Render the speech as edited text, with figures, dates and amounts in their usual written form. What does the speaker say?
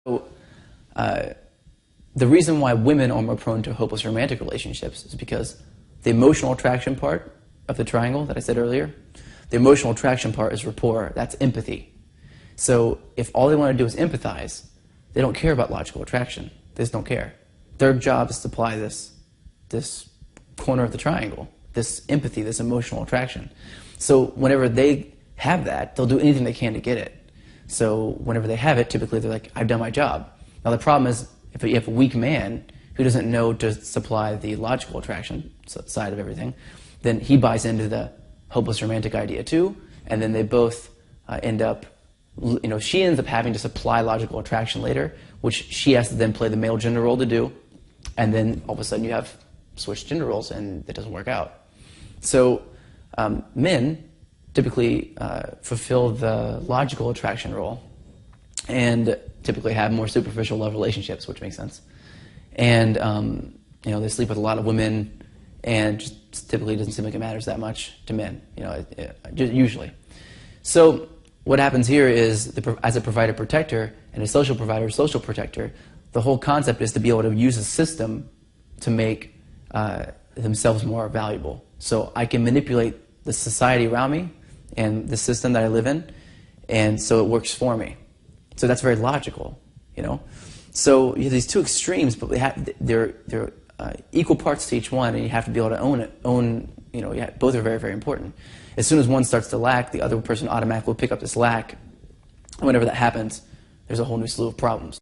So, the reason why women are more prone to hopeless romantic relationships is because the emotional attraction part of the triangle that I said earlier, the emotional attraction part is rapport, that's empathy. So if all they want to do is empathize, they don't care about logical attraction. They just don't care. Their job is to supply this corner of the triangle, this empathy, this emotional attraction. So whenever they have that, they'll do anything they can to get it. So whenever they have it, typically they're like, I've done my job. Now the problem is, if you have a weak man who doesn't know to supply the logical attraction side of everything, then he buys into the hopeless romantic idea too, and then they both end up, she ends up having to supply logical attraction later, which she has to then play the male gender role to do, and then all of a sudden you have switched gender roles and it doesn't work out. So men typically fulfill the logical attraction role and typically have more superficial love relationships, which makes sense. And they sleep with a lot of women, and just typically doesn't seem like it matters that much to men, usually. So what happens here is, as a provider protector and a social provider social protector, the whole concept is to be able to use a system to make themselves more valuable. So I can manipulate the society around me and the system that I live in, and so it works for me. So that's very logical, So you have these two extremes, but they're equal parts to each one, and you have to be able to own it. Both are very, very important. As soon as one starts to lack, the other person automatically will pick up this lack. Whenever that happens, there's a whole new slew of problems.